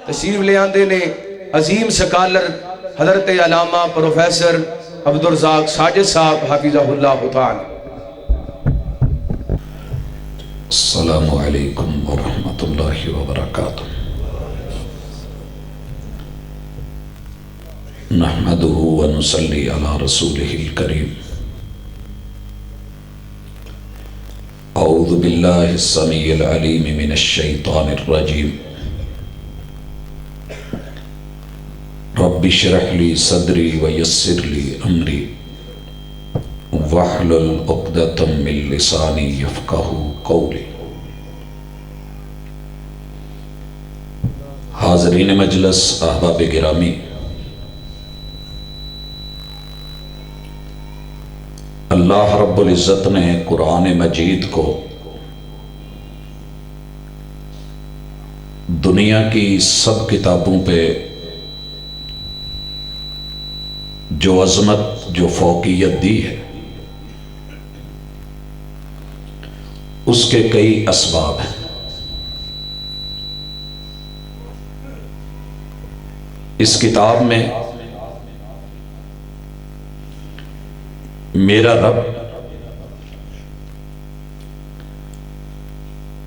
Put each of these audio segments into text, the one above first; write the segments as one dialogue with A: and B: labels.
A: تشریف لے آندے نے عظیم سکالر حضرت علامہ پروفیسر عبدالرزاق ساجد صاحب حافظہ اللہ تعالی۔
B: السلام علیکم ورحمۃ اللہ وبرکاتہ۔ نحمدہ ونصلی علی رسولہ الکریم۔ اعوذ باللہ السمیع العلیم من الشیطان الرجیم۔ رب اشرح لی صدری ویسر لی امری واحلل عقدۃ من لسانی یفقہوا قولی۔ حاضرین مجلس، احباب گرامی، اللہ رب العزت نے قرآن مجید کو دنیا کی سب کتابوں پہ جو عظمت، جو فوقیت دی ہے، اس کے کئی اسباب ہیں۔ اس کتاب میں میرا رب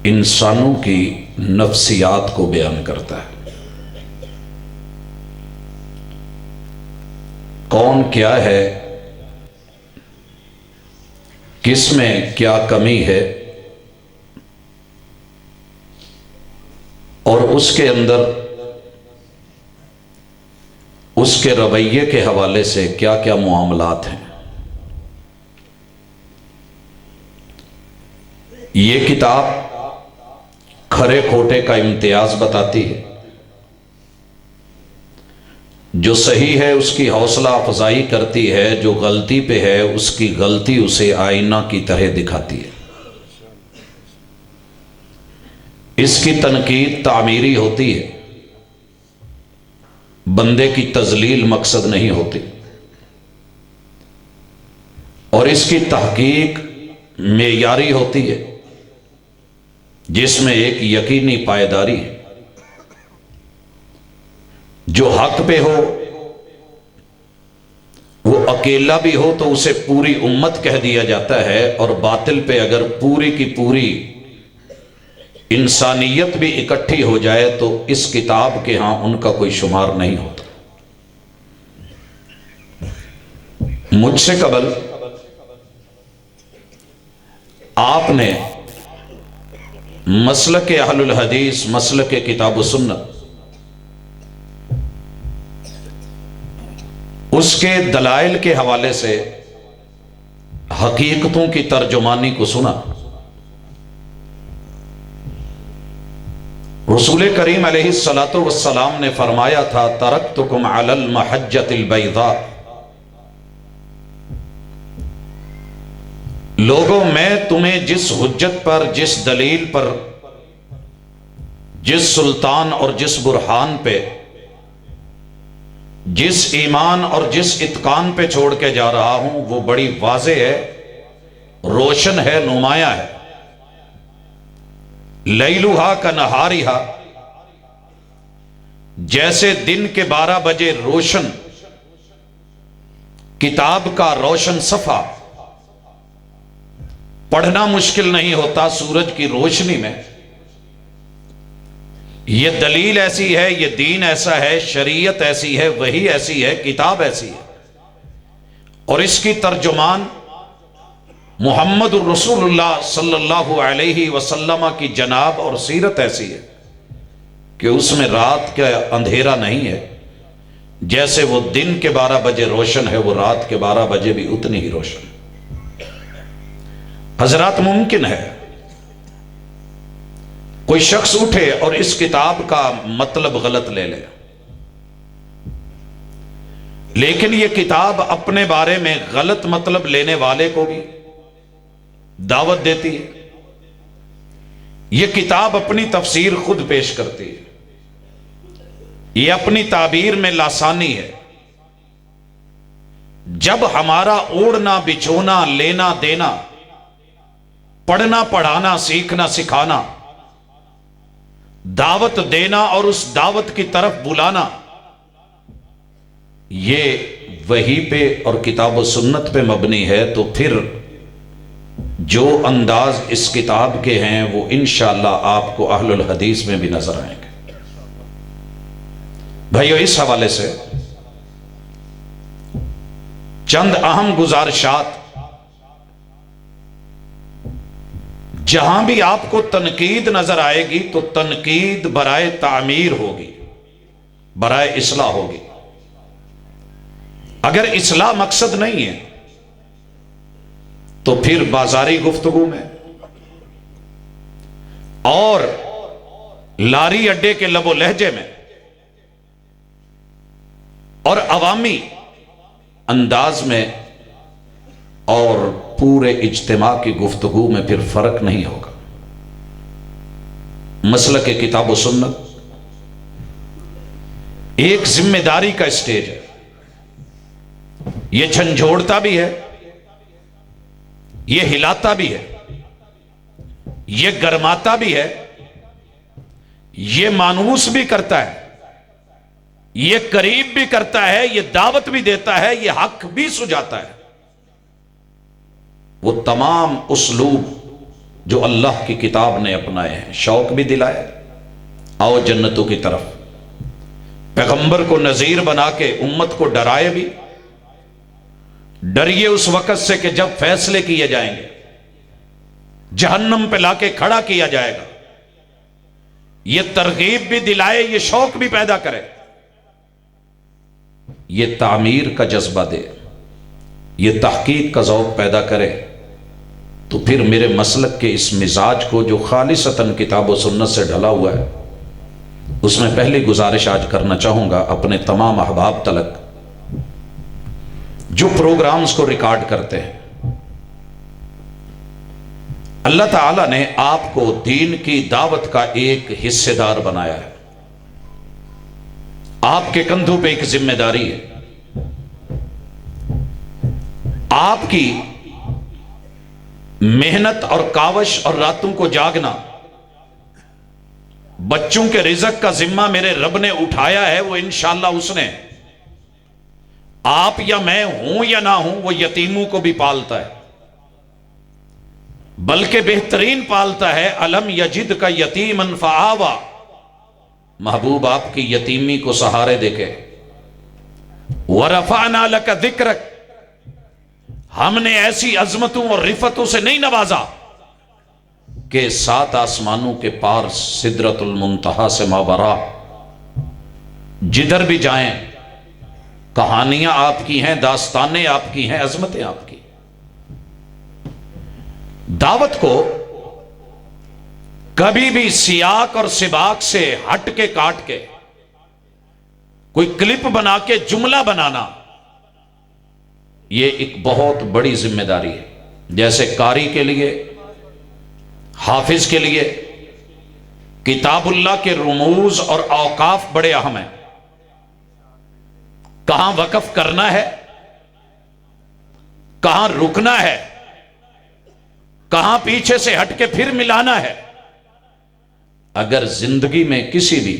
B: انسانوں کی نفسیات کو بیان کرتا ہے، کون کیا ہے، کس میں کیا کمی ہے، اور اس کے اندر اس کے رویے کے حوالے سے کیا کیا معاملات ہیں۔ یہ کتاب کھرے کھوٹے کا امتیاز بتاتی ہے، جو صحیح ہے اس کی حوصلہ افزائی کرتی ہے، جو غلطی پہ ہے اس کی غلطی اسے آئینہ کی طرح دکھاتی ہے۔ اس کی تنقید تعمیری ہوتی ہے، بندے کی تذلیل مقصد نہیں ہوتی، اور اس کی تحقیق معیاری ہوتی ہے، جس میں ایک یقینی پائیداری ہے۔ جو حق پہ ہو وہ اکیلا بھی ہو تو اسے پوری امت کہہ دیا جاتا ہے، اور باطل پہ اگر پوری کی پوری انسانیت بھی اکٹھی ہو جائے تو اس کتاب کے ہاں ان کا کوئی شمار نہیں ہوتا۔ مجھ سے قبل آپ نے مسلک اہل الحدیث، مسلک کتاب و سنت، اس کے دلائل کے حوالے سے حقیقتوں کی ترجمانی کو سنا۔ رسول کریم علیہ الصلاۃ والسلام نے فرمایا تھا، ترکتکم علی المحجۃ البیضاء، لوگوں میں تمہیں جس حجت پر، جس دلیل پر، جس سلطان اور جس برہان پہ، جس ایمان اور جس اتقان پہ چھوڑ کے جا رہا ہوں وہ بڑی واضح ہے، روشن ہے، نمایاں ہے۔ لیلھا کنہارھا، جیسے دن کے 12 بجے روشن کتاب کا روشن صفحہ پڑھنا مشکل نہیں ہوتا سورج کی روشنی میں، یہ دلیل ایسی ہے، یہ دین ایسا ہے، شریعت ایسی ہے، وحی ایسی ہے، کتاب ایسی ہے، اور اس کی ترجمان محمد الرسول اللہ صلی اللہ علیہ وسلم کی جناب اور سیرت ایسی ہے کہ اس میں رات کا اندھیرا نہیں ہے، جیسے وہ دن کے 12 بجے روشن ہے وہ رات کے 12 بجے بھی اتنی ہی روشن ہے۔ حضرات، ممکن ہے کوئی شخص اٹھے اور اس کتاب کا مطلب غلط لے لے، لیکن یہ کتاب اپنے بارے میں غلط مطلب لینے والے کو بھی دعوت دیتی ہے۔ یہ کتاب اپنی تفسیر خود پیش کرتی ہے، یہ اپنی تعبیر میں لاسانی ہے۔ جب ہمارا اوڑھنا بچھونا، لینا دینا، پڑھنا پڑھانا، سیکھنا سکھانا دعوت دینا اور اس دعوت کی طرف بلانا، یہ وحی پہ اور کتاب و سنت پہ مبنی ہے، تو پھر جو انداز اس کتاب کے ہیں وہ انشاءاللہ آپ کو اہل الحدیث میں بھی نظر آئیں گے۔ بھائیو، اس حوالے سے چند اہم گزارشات، جہاں بھی آپ کو تنقید نظر آئے گی تو تنقید برائے تعمیر ہوگی، برائے اصلاح ہوگی۔ اگر اصلاح مقصد نہیں ہے تو پھر بازاری گفتگو میں اور لاری اڈے کے لب و لہجے میں اور عوامی انداز میں اور پورے اجتماع کی گفتگو میں پھر فرق نہیں ہوگا۔ مسلک کتاب و سنت ایک ذمہ داری کا اسٹیج ہے، یہ جھنجھوڑتا بھی ہے، یہ ہلاتا بھی ہے، یہ گرماتا بھی ہے، یہ مانوس بھی کرتا ہے، یہ قریب بھی کرتا ہے، یہ دعوت بھی دیتا ہے، یہ حق بھی سجاتا ہے۔ وہ تمام اسلوب جو اللہ کی کتاب نے اپنائے ہیں، شوق بھی دلائے، آؤ جنتوں کی طرف، پیغمبر کو نذیر بنا کے امت کو ڈرائے بھی، ڈریے اس وقت سے کہ جب فیصلے کیے جائیں گے، جہنم پہ لا کے کھڑا کیا جائے گا، یہ ترغیب بھی دلائے، یہ شوق بھی پیدا کرے، یہ تعمیر کا جذبہ دے، یہ تحقیق کا ذوق پیدا کرے، تو پھر میرے مسلک کے اس مزاج کو جو خالصتاً کتاب و سنت سے ڈھلا ہوا ہے، اس میں پہلی گزارش آج کرنا چاہوں گا اپنے تمام احباب تلک جو پروگرامز کو ریکارڈ کرتے ہیں۔ اللہ تعالیٰ نے آپ کو دین کی دعوت کا ایک حصے دار بنایا ہے، آپ کے کندھوں پہ ایک ذمہ داری ہے، آپ کی محنت اور کاوش اور راتوں کو جاگنا، بچوں کے رزق کا ذمہ میرے رب نے اٹھایا ہے، وہ انشاءاللہ اس نے آپ یا میں ہوں یا نہ ہوں وہ یتیموں کو بھی پالتا ہے، بلکہ بہترین پالتا ہے۔ الم یجد کا یتیمن فآوا، محبوب آپ کی یتیمی کو سہارے دے کے، ورفعنا لک ذکرک، ہم نے ایسی عظمتوں اور رفتوں سے نہیں نوازا کہ 7 آسمانوں کے پار سدرۃ المنتہا سے ماورا جدھر بھی جائیں کہانیاں آپ کی ہیں، داستانیں آپ کی ہیں، عظمتیں آپ کی۔ دعوت کو کبھی بھی سیاق اور سباق سے ہٹ کے کاٹ کے کوئی کلپ بنا کے جملہ بنانا، یہ ایک بہت بڑی ذمہ داری ہے۔ جیسے قاری کے لیے، حافظ کے لیے کتاب اللہ کے رموز اور اوقاف بڑے اہم ہیں، کہاں وقف کرنا ہے، کہاں رکنا ہے، کہاں پیچھے سے ہٹ کے پھر ملانا ہے۔ اگر زندگی میں کسی بھی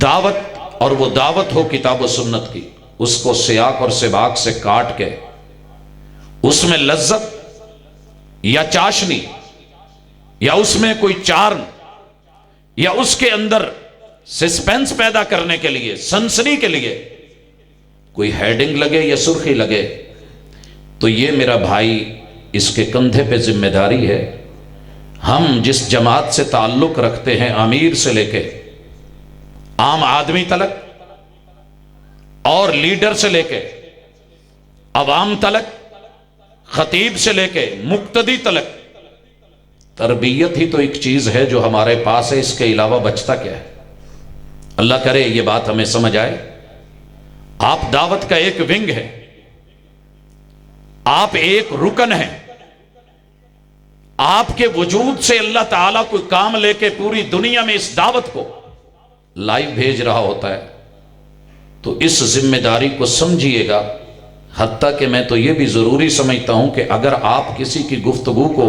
B: دعوت، اور وہ دعوت ہو کتاب و سنت کی، اس کو سیاق اور سباق سے کاٹ کے اس میں لذت یا چاشنی یا اس میں کوئی چارم یا اس کے اندر سسپینس پیدا کرنے کے لیے، سنسنی کے لیے کوئی ہیڈنگ لگے یا سرخی لگے، تو یہ میرا بھائی اس کے کندھے پہ ذمہ داری ہے۔ ہم جس جماعت سے تعلق رکھتے ہیں، امیر سے لے کے عام آدمی تلک اور لیڈر سے لے کے عوام تلک، خطیب سے لے کے مقتدی تلک، تربیت ہی تو ایک چیز ہے جو ہمارے پاس ہے، اس کے علاوہ بچتا کیا ہے؟ اللہ کرے یہ بات ہمیں سمجھ آئے۔ آپ دعوت کا ایک ونگ ہے، آپ ایک رکن ہیں، آپ کے وجود سے اللہ تعالیٰ کوئی کام لے کے پوری دنیا میں اس دعوت کو لائیو بھیج رہا ہوتا ہے، تو اس ذمہ داری کو سمجھیے گا۔ حتیٰ کہ میں تو یہ بھی ضروری سمجھتا ہوں کہ اگر آپ کسی کی گفتگو کو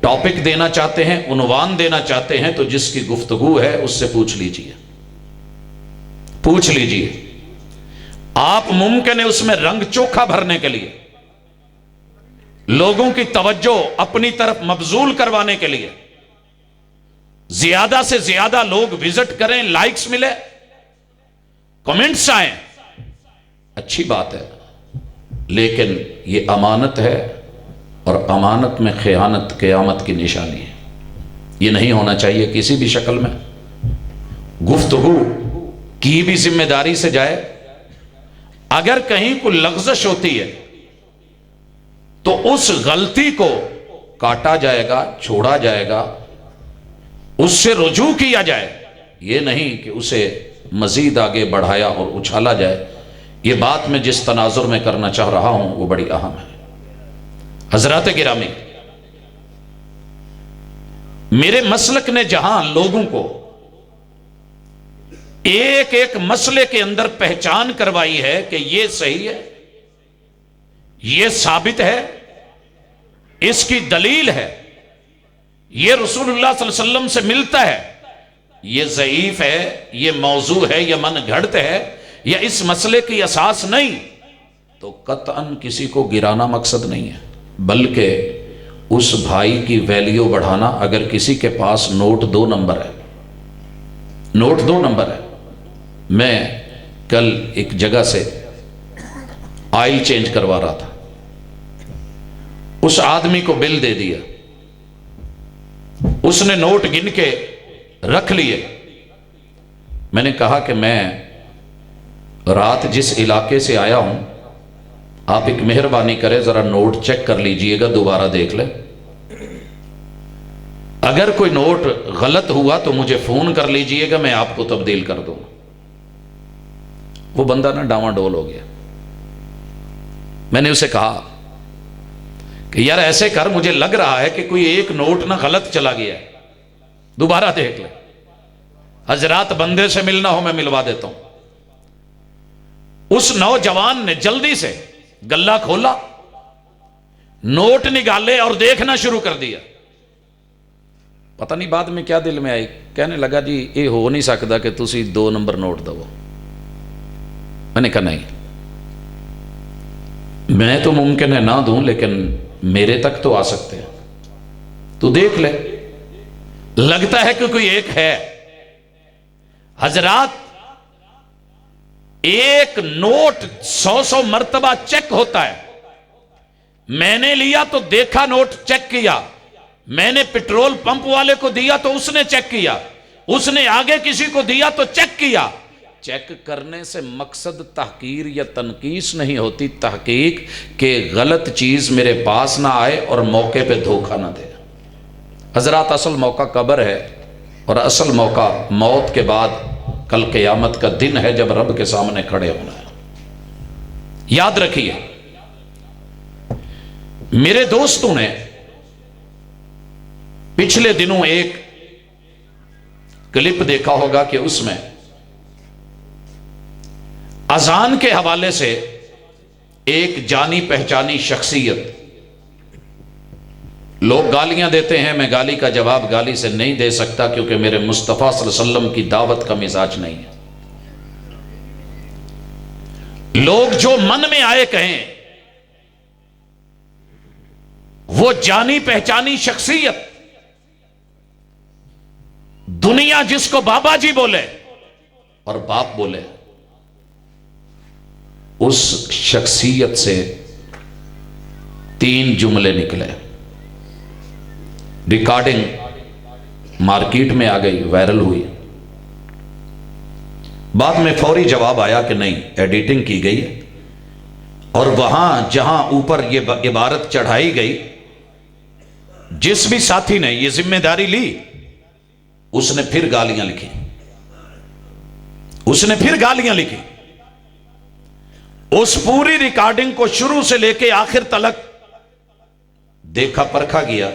B: ٹاپک دینا چاہتے ہیں، عنوان دینا چاہتے ہیں، تو جس کی گفتگو ہے اس سے پوچھ لیجئے۔ آپ ممکن ہے اس میں رنگ چوکھا بھرنے کے لیے، لوگوں کی توجہ اپنی طرف مبذول کروانے کے لیے، زیادہ سے زیادہ لوگ وزٹ کریں، لائکس ملے، کمنٹس آئیں، اچھی بات ہے، لیکن یہ امانت ہے، اور امانت میں خیانت قیامت کی نشانی ہے۔ یہ نہیں ہونا چاہیے کسی بھی شکل میں۔ گفتگو کی بھی ذمہ داری سے جائے، اگر کہیں کوئی لغزش ہوتی ہے تو اس غلطی کو کاٹا جائے گا، چھوڑا جائے گا، اس سے رجوع کیا جائے، یہ نہیں کہ اسے مزید آگے بڑھایا اور اچھالا جائے۔ یہ بات میں جس تناظر میں کرنا چاہ رہا ہوں وہ بڑی اہم ہے۔ حضرات گرامی، میرے مسلک نے جہاں لوگوں کو ایک ایک مسئلے کے اندر پہچان کروائی ہے کہ یہ صحیح ہے، یہ ثابت ہے، اس کی دلیل ہے، یہ رسول اللہ صلی اللہ علیہ وسلم سے ملتا ہے، یہ ضعیف ہے، یہ موضوع ہے، یہ من گھڑت ہے، یا اس مسئلے کی اساس نہیں، تو قطعاً کسی کو گرانا مقصد نہیں ہے، بلکہ اس بھائی کی ویلیو بڑھانا۔ اگر کسی کے پاس نوٹ 2 نمبر ہے، میں کل ایک جگہ سے آئل چینج کروا رہا تھا، اس آدمی کو بل دے دیا، اس نے نوٹ گن کے رکھ لیے۔ میں نے کہا کہ میں رات جس علاقے سے آیا ہوں، آپ ایک مہربانی کریں ذرا نوٹ چیک کر لیجئے گا، دوبارہ دیکھ لیں، اگر کوئی نوٹ غلط ہوا تو مجھے فون کر لیجئے گا، میں آپ کو تبدیل کر دوں۔ وہ بندہ نا ڈاواں ڈول ہو گیا۔ میں نے اسے کہا کہ یار ایسے کر، مجھے لگ رہا ہے کہ کوئی ایک نوٹ نہ غلط چلا گیا ہے، دوبارہ دیکھ لیں۔ حضرات بندے سے ملنا ہو میں ملوا دیتا ہوں۔ اس نوجوان نے جلدی سے گلہ کھولا، نوٹ نکالے اور دیکھنا شروع کر دیا۔ پتہ نہیں بعد میں کیا دل میں آئی، کہنے لگا جی یہ ہو نہیں سکتا کہ تسی 2 نمبر نوٹ دو۔ میں نے کہا نہیں، میں تو ممکن ہے نہ دوں، لیکن میرے تک تو آ سکتے ہیں، تو دیکھ لے، لگتا ہے کہ کوئی ایک ہے۔ حضرات ایک نوٹ 100 مرتبہ چیک ہوتا ہے۔ میں نے لیا تو دیکھا، نوٹ چیک کیا، میں نے پیٹرول پمپ والے کو دیا تو اس نے چیک کیا، اس نے آگے کسی کو دیا تو چیک کیا۔ چیک کرنے سے مقصد تحقیر یا تنقیص نہیں ہوتی، تحقیق کہ غلط چیز میرے پاس نہ آئے اور موقع پہ دھوکہ نہ دے۔ حضرات اصل موقع قبر ہے، اور اصل موقع موت کے بعد کل قیامت کا دن ہے، جب رب کے سامنے کھڑے ہونا ہے۔ یاد رکھیے، میرے دوستوں نے پچھلے دنوں ایک کلپ دیکھا ہوگا کہ اس میں اذان کے حوالے سے ایک جانی پہچانی شخصیت، لوگ گالیاں دیتے ہیں، میں گالی کا جواب گالی سے نہیں دے سکتا، کیونکہ میرے مصطفیٰ صلی اللہ علیہ وسلم کی دعوت کا مزاج نہیں ہے۔ لوگ جو من میں آئے کہیں، وہ جانی پہچانی شخصیت، دنیا جس کو بابا جی بولے اور باپ بولے، اس شخصیت سے 3 جملے نکلے، ریکارڈنگ مارکیٹ میں آ گئی، وائرل ہوئی، بعد میں فوری جواب آیا کہ نہیں، ایڈیٹنگ کی گئی، اور وہاں جہاں اوپر یہ عبارت چڑھائی گئی، جس بھی ساتھی نے یہ ذمہ داری لی، اس نے پھر گالیاں لکھی، اس پوری ریکارڈنگ کو شروع سے لے کے آخر تلک دیکھا پرکھا گیا۔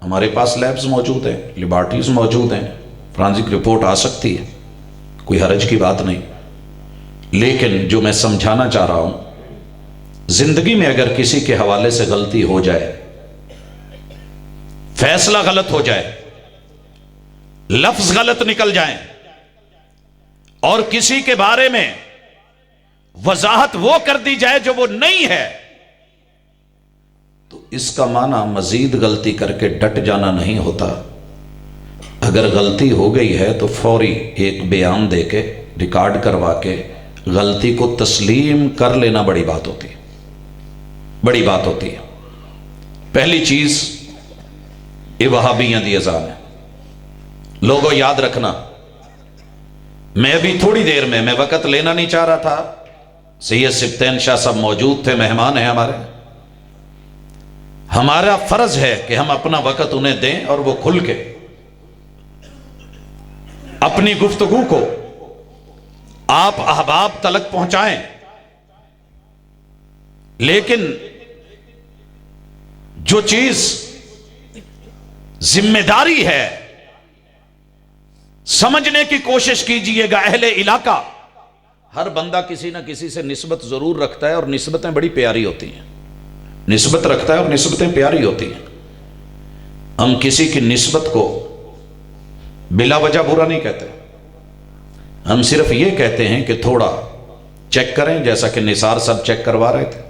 B: ہمارے پاس لیبز موجود ہیں، لیبارٹریز موجود ہیں، فرانزک رپورٹ آ سکتی ہے، کوئی حرج کی بات نہیں، لیکن جو میں سمجھانا چاہ رہا ہوں، زندگی میں اگر کسی کے حوالے سے غلطی ہو جائے، فیصلہ غلط ہو جائے، لفظ غلط نکل جائیں، اور کسی کے بارے میں وضاحت وہ کر دی جائے جو وہ نہیں ہے، تو اس کا معنی مزید غلطی کر کے ڈٹ جانا نہیں ہوتا۔ اگر غلطی ہو گئی ہے تو فوری ایک بیان دے کے، ریکارڈ کروا کے غلطی کو تسلیم کر لینا بڑی بات ہوتی ہے، بڑی بات ہوتی ہے۔ پہلی چیز یہ وہابیاں دی اذان ہے۔ لوگوں یاد رکھنا، میں ابھی تھوڑی دیر میں وقت لینا نہیں چاہ رہا تھا، سید سبطین شاہ صاحب موجود تھے، مہمان ہیں ہمارے، ہمارا فرض ہے کہ ہم اپنا وقت انہیں دیں اور وہ کھل کے اپنی گفتگو کو آپ احباب تلک پہنچائیں۔ لیکن جو چیز ذمہ داری ہے، سمجھنے کی کوشش کیجئے گا، اہل علاقہ، ہر بندہ کسی نہ کسی سے نسبت ضرور رکھتا ہے، اور نسبتیں بڑی پیاری ہوتی ہیں، نسبت رکھتا ہے اور نسبتیں پیاری ہوتی ہیں۔ ہم کسی کی نسبت کو بلا وجہ برا نہیں کہتے، ہم صرف یہ کہتے ہیں کہ تھوڑا چیک کریں، جیسا کہ نثار صاحب چیک کروا رہے تھے،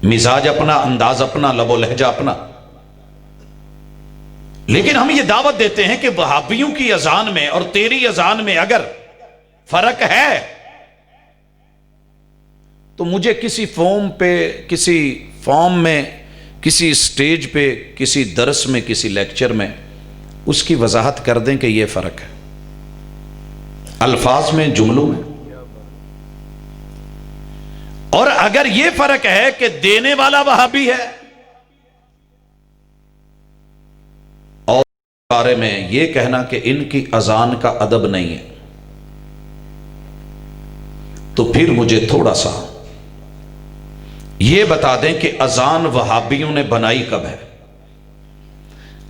B: مزاج اپنا، انداز اپنا، لب و لہجہ اپنا۔ لیکن ہم یہ دعوت دیتے ہیں کہ وہابیوں کی اذان میں اور تیری اذان میں اگر فرق ہے تو مجھے کسی فارم میں، کسی سٹیج پہ، کسی درس میں، کسی لیکچر میں اس کی وضاحت کر دیں کہ یہ فرق ہے، الفاظ میں، جملوں میں۔ اور اگر یہ فرق ہے کہ دینے والا وہابی ہے اور بارے میں یہ کہنا کہ ان کی اذان کا ادب نہیں ہے، تو پھر مجھے تھوڑا سا یہ بتا دیں کہ اذان وہابیوں نے بنائی کب ہے؟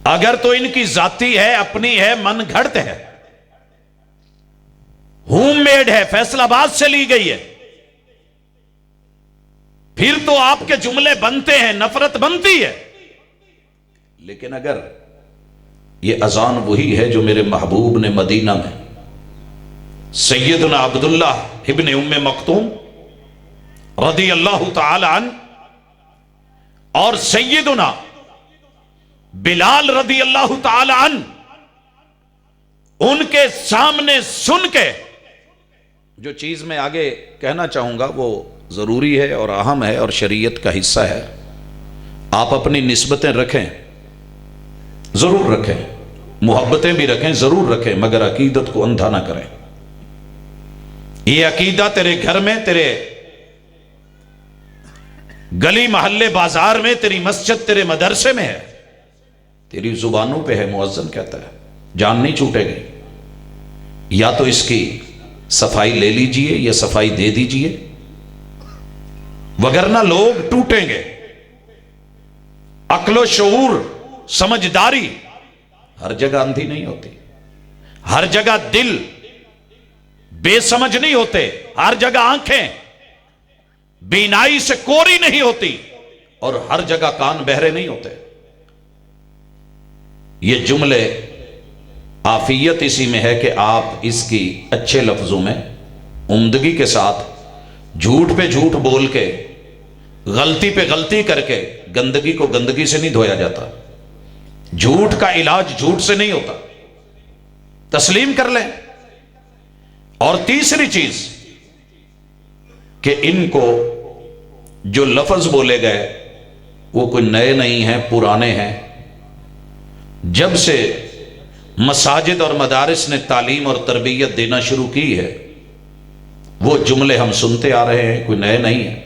B: اگر تو ان کی ذاتی ہے، اپنی ہے، من گھڑت ہے، ہوم میڈ ہے، فیصل آباد سے لی گئی ہے، پھر تو آپ کے جملے بنتے ہیں، نفرت بنتی ہے۔ لیکن اگر یہ اذان وہی ہے جو میرے محبوب نے مدینہ میں سیدنا عبداللہ ابن ام مکتوم رضی اللہ تعالی عنہ اور سیدنا بلال رضی اللہ تعالی عنہ ان کے سامنے سن کے، جو چیز میں آگے کہنا چاہوں گا وہ ضروری ہے اور اہم ہے اور شریعت کا حصہ ہے، آپ اپنی نسبتیں رکھیں، ضرور رکھیں، محبتیں بھی رکھیں، ضرور رکھیں، مگر عقیدت کو اندھا نہ کریں۔ یہ عقیدہ تیرے گھر میں، تیرے گلی محلے بازار میں، تیری مسجد، تیرے مدرسے میں ہے، تیری زبانوں پہ ہے، مؤذن کہتا ہے، جان نہیں چھوٹے گی، یا تو اس کی صفائی لے لیجئے یا صفائی دے دیجئے، وگرنہ لوگ ٹوٹیں گے۔ عقل و شعور، سمجھداری ہر جگہ اندھی نہیں ہوتی، ہر جگہ دل بے سمجھ نہیں ہوتے، ہر جگہ آنکھیں بینائی سے کوری نہیں ہوتی، اور ہر جگہ کان بہرے نہیں ہوتے۔ یہ جملے عافیت اسی میں ہے کہ آپ اس کی اچھے لفظوں میں عمدگی کے ساتھ، جھوٹ پہ جھوٹ بول کے، غلطی پہ غلطی کر کے، گندگی کو گندگی سے نہیں دھویا جاتا، جھوٹ کا علاج جھوٹ سے نہیں ہوتا، تسلیم کر لیں۔ اور تیسری چیز کہ ان کو جو لفظ بولے گئے وہ کوئی نئے نہیں ہیں، پرانے ہیں۔ جب سے مساجد اور مدارس نے تعلیم اور تربیت دینا شروع کی ہے وہ جملے ہم سنتے آ رہے ہیں، کوئی نئے نہیں ہیں۔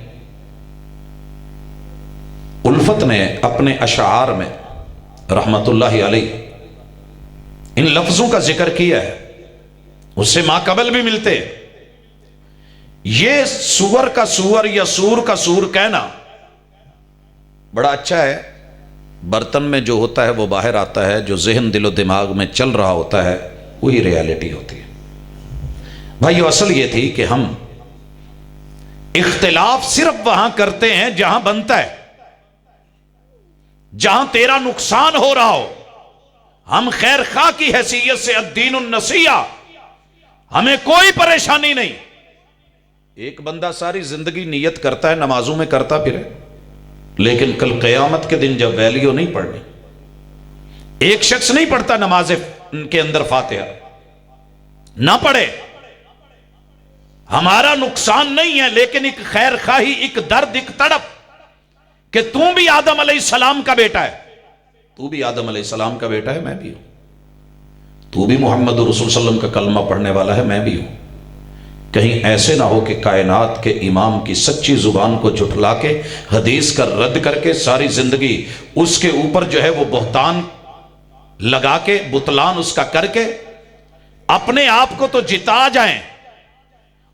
B: الفت نے اپنے اشعار میں رحمت اللہ علیہ ان لفظوں کا ذکر کیا ہے، اس سے ما قبل بھی ملتے۔ یہ سور کا سور یا سور کا سور کہنا بڑا اچھا ہے، برتن میں جو ہوتا ہے وہ باہر آتا ہے، جو ذہن دل و دماغ میں چل رہا ہوتا ہے وہی ریالٹی ہوتی ہے۔ بھائیو، اصل یہ تھی کہ ہم اختلاف صرف وہاں کرتے ہیں جہاں بنتا ہے، جہاں تیرا نقصان ہو رہا ہو، ہم خیر خواہ کی حیثیت سے الدین النصیحہ، ہمیں کوئی پریشانی نہیں۔ ایک بندہ ساری زندگی نیت کرتا ہے، نمازوں میں کرتا پھرے، لیکن کل قیامت کے دن جب ویلیو نہیں پڑھنی، ایک شخص نہیں پڑھتا نماز کے اندر فاتحہ، نہ پڑھے، ہمارا نقصان نہیں ہے، لیکن ایک خیر خواہی، ایک درد، ایک تڑپ کہ تو بھی آدم علیہ السلام کا بیٹا ہے، تو بھی آدم علیہ السلام کا بیٹا ہے، میں بھی ہوں، تو بھی محمد رسول صلی اللہ علیہ وسلم کا کلمہ پڑھنے والا ہے، میں بھی ہوں۔ کہیں ایسے نہ ہو کہ کائنات کے امام کی سچی زبان کو جھٹلا کے، حدیث کا رد کر کے، ساری زندگی اس کے اوپر جو ہے وہ بہتان لگا کے، بطلان اس کا کر کے، اپنے آپ کو تو جتا جائیں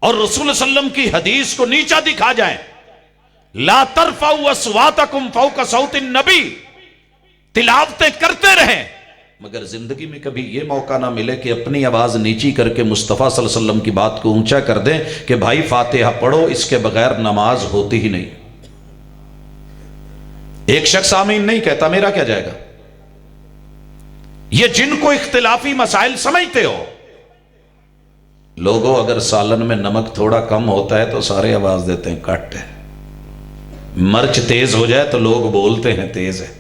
B: اور رسول صلی اللہ علیہ وسلم کی حدیث کو نیچا دکھا جائیں۔ لا ترفعوا اصواتکم فوق صوت النبی، تلاوتیں کرتے رہیں، مگر زندگی میں کبھی یہ موقع نہ ملے کہ اپنی آواز نیچی کر کے مصطفیٰ صلی اللہ علیہ وسلم کی بات کو اونچا کر دیں کہ بھائی فاتحہ پڑھو، اس کے بغیر نماز ہوتی ہی نہیں۔ ایک شخص آمین نہیں کہتا، میرا کیا جائے گا؟ یہ جن کو اختلافی مسائل سمجھتے ہو، لوگوں اگر سالن میں نمک تھوڑا کم ہوتا ہے تو سارے آواز دیتے ہیں کٹ ہے، مرچ تیز ہو جائے تو لوگ بولتے ہیں تیز ہے۔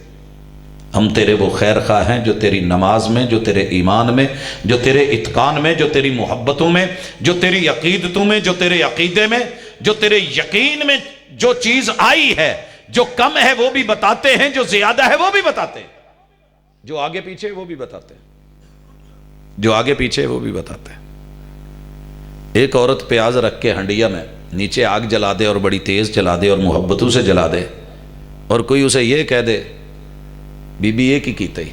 B: ہم تیرے وہ خیر خواہ ہیں جو تیری نماز میں، جو تیرے ایمان میں، جو تیرے اتقان میں، جو تیری محبتوں میں، جو تیری عقیدتوں میں، جو تیرے عقیدے میں، جو تیرے یقین میں جو چیز آئی ہے، جو کم ہے وہ بھی بتاتے ہیں، جو زیادہ ہے وہ بھی بتاتے ہیں، جو آگے پیچھے وہ بھی بتاتے ہیں، جو آگے پیچھے وہ بھی بتاتے ہیں۔ ایک عورت پیاز رکھ کے ہنڈیا میں نیچے آگ جلا دے اور بڑی تیز جلا دے اور محبتوں سے جلا دے، اور کوئی اسے یہ کہہ دے بی بی یہ کی کیتا ہی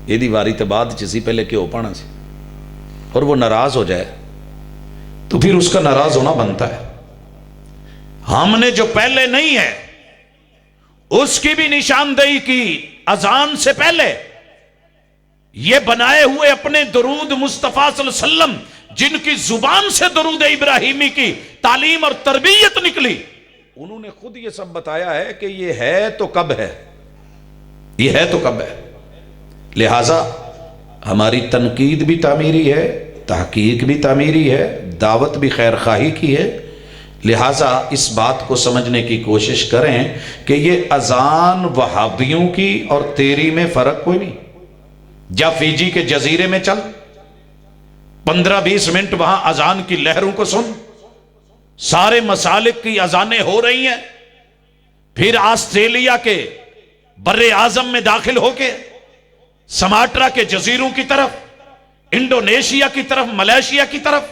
B: یہ دی واری تے بعد چیزی پہلے کیوں پانا سی، اور وہ ناراض ہو جائے تو پھر اس کا ناراض ہونا بنتا ہے۔ ہم نے جو پہلے نہیں ہے اس کی بھی نشاندہی کی اذان سے پہلے، یہ بنائے ہوئے اپنے درود مصطفیٰ صلی اللہ علیہ وسلم جن کی زبان سے درود ابراہیمی کی تعلیم اور تربیت نکلی، انہوں نے خود یہ سب بتایا ہے کہ یہ ہے تو کب ہے، یہ ہے تو کب ہے۔ لہٰذا ہماری تنقید بھی تعمیری ہے، تحقیق بھی تعمیری ہے، دعوت بھی خیر خواہی کی ہے۔ لہٰذا اس بات کو سمجھنے کی کوشش کریں کہ یہ اذان وہابیوں کی اور تیری میں فرق کوئی نہیں۔ جا فیجی کے جزیرے میں چل، 15-20 منٹ وہاں اذان کی لہروں کو سن، سارے مسالک کی اذانیں ہو رہی ہیں۔ پھر آسٹریلیا کے بر اعظم میں داخل ہو کے سماٹرا کے جزیروں کی طرف، انڈونیشیا کی طرف، ملیشیا کی طرف،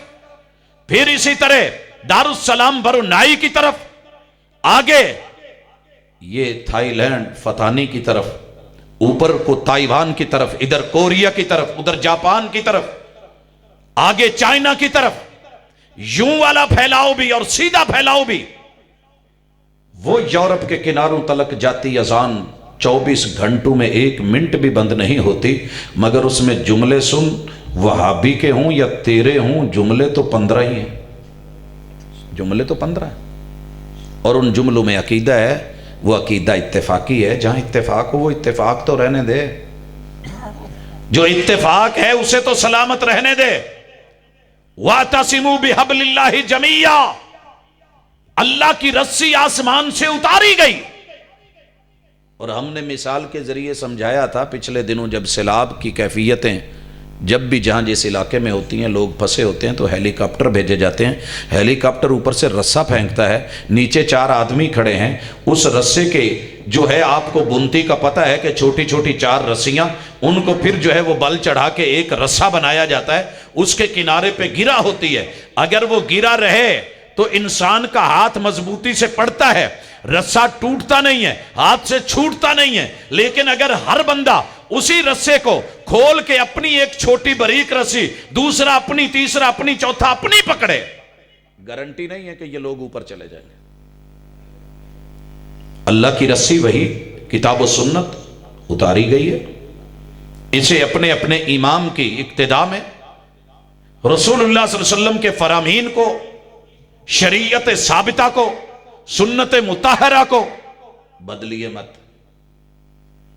B: پھر اسی طرح دارالسلام برونائی کی طرف، آگے یہ تھائی لینڈ فتانی کی طرف، اوپر کو تائیوان کی طرف، ادھر کوریا کی طرف، ادھر جاپان کی طرف، آگے چائنا کی طرف، یوں والا پھیلاؤ بھی اور سیدھا پھیلاؤ بھی۔ وہ یورپ کے کناروں تلک جاتی اذان 24 گھنٹوں میں 1 منٹ بھی بند نہیں ہوتی، مگر اس میں جملے سن، وہابی کے ہوں یا تیرے ہوں، جملے تو 15 ہی ہیں، جملے تو 15 ہیں، اور ان جملوں میں عقیدہ ہے، وہ عقیدہ اتفاقی ہے۔ جہاں اتفاق ہو وہ اتفاق تو رہنے دے، جو اتفاق ہے اسے تو سلامت رہنے دے۔ وَاعْتَصِمُوا بِحَبْلِ اللَّهِ جَمِيعًا، اللہ کی رسی آسمان سے اتاری گئی، اور ہم نے مثال کے ذریعے سمجھایا تھا پچھلے دنوں، جب سیلاب کی کیفیتیں جب بھی جہاں جس علاقے میں ہوتی ہیں، لوگ پھنسے ہوتے ہیں تو ہیلی کاپٹر بھیجے جاتے ہیں، ہیلی کاپٹر اوپر سے رسہ پھینکتا ہے، نیچے 4 آدمی کھڑے ہیں، اس رسے کے جو ہے آپ کو بنتی کا پتہ ہے کہ چھوٹی چھوٹی 4 رسیاں، ان کو پھر جو ہے وہ بل چڑھا کے ایک رسہ بنایا جاتا ہے، اس کے کنارے پہ گرا ہوتی ہے، اگر وہ گرا رہے تو انسان کا ہاتھ مضبوطی سے پڑتا ہے، رسہ ٹوٹتا نہیں ہے، ہاتھ سے چھوٹتا نہیں ہے، لیکن اگر ہر بندہ اسی رسے کو کھول کے اپنی ایک چھوٹی باریک رسی، دوسرا اپنی، تیسرا اپنی، چوتھا اپنی پکڑے، گارنٹی نہیں ہے کہ یہ لوگ اوپر چلے جائیں گے۔ اللہ کی رسی وہی کتاب و سنت اتاری گئی ہے، اسے اپنے اپنے امام کی اقتداء میں، رسول اللہ صلی اللہ علیہ وسلم کے فرامین کو، شریعت ثابتہ کو، سنت مطہرہ کو بدلیے مت۔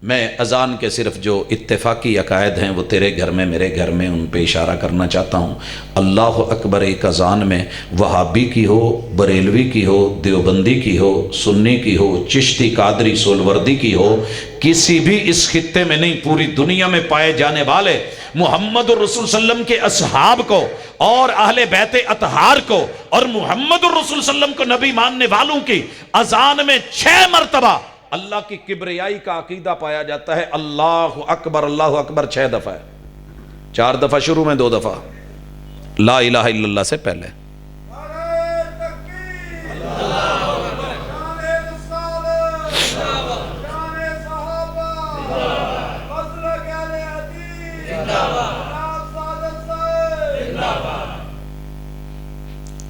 B: میں اذان کے صرف جو اتفاقی عقائد ہیں وہ تیرے گھر میں میرے گھر میں ان پہ اشارہ کرنا چاہتا ہوں۔ اللہ اکبر ایک اذان میں وہابی کی ہو، بریلوی کی ہو، دیوبندی کی ہو، سنی کی ہو، چشتی، قادری، سولوردی کی ہو، کسی بھی اس خطے میں نہیں، پوری دنیا میں پائے جانے والے محمد الرسول صلی اللہ علیہ وسلم کے اصحاب کو اور اہل بیت اطہار کو اور محمد الرسول صلی اللہ علیہ وسلم کو نبی ماننے والوں کی اذان میں 6 مرتبہ اللہ کی کبریائی کا عقیدہ پایا جاتا ہے۔ اللہ اکبر 6 دفعہ ہے، 4 دفعہ شروع میں، 2 دفعہ لا الہ الا اللہ سے پہلے۔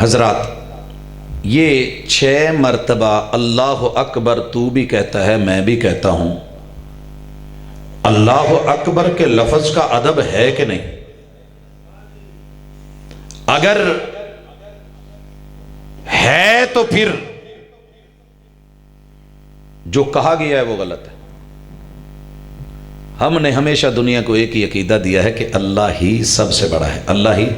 B: حضرات یہ 6 مرتبہ اللہ اکبر تو بھی کہتا ہے، میں بھی کہتا ہوں، اللہ اکبر کے لفظ کا ادب ہے کہ نہیں؟ اگر ہے تو پھر جو کہا گیا ہے وہ غلط ہے۔ ہم نے ہمیشہ دنیا کو ایک ہی عقیدہ دیا ہے کہ اللہ ہی سب سے بڑا ہے، اللہ ہی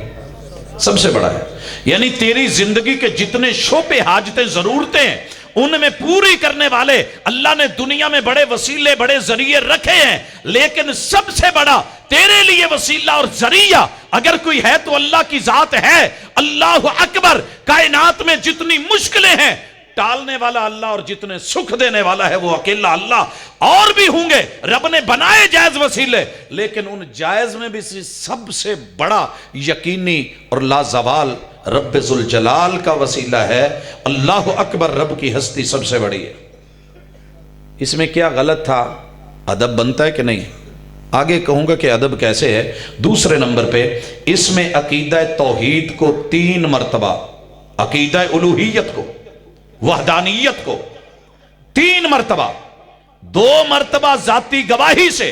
B: سب سے بڑا ہے، یعنی تیری زندگی کے جتنے شعبے، حاجتیں، ضرورتیں ہیں، ان میں پوری کرنے والے اللہ نے دنیا میں بڑے وسیلے، بڑے ذریعے رکھے ہیں، لیکن سب سے بڑا تیرے لیے وسیلہ اور ذریعہ اگر کوئی ہے تو اللہ کی ذات ہے۔ اللہ اکبر، کائنات میں جتنی مشکلیں ہیں ٹالنے والا اللہ اور جتنے سکھ دینے والا ہے وہ اکیلا اللہ۔ اور بھی ہوں گے، رب نے بنائے جائز وسیلے، لیکن ان جائز میں بھی سب سے بڑا یقینی اور لازوال رب ذوالجلال کا وسیلہ ہے۔ اللہ اکبر، رب کی ہستی سب سے بڑی ہے۔ اس میں کیا غلط تھا؟ ادب بنتا ہے کہ نہیں؟ آگے کہوں گا کہ ادب کیسے ہے۔ دوسرے نمبر پہ اس میں عقیدہ توحید کو 3 مرتبہ، عقیدہ الوہیت کو، وحدانیت کو 3 مرتبہ، 2 مرتبہ ذاتی گواہی سے،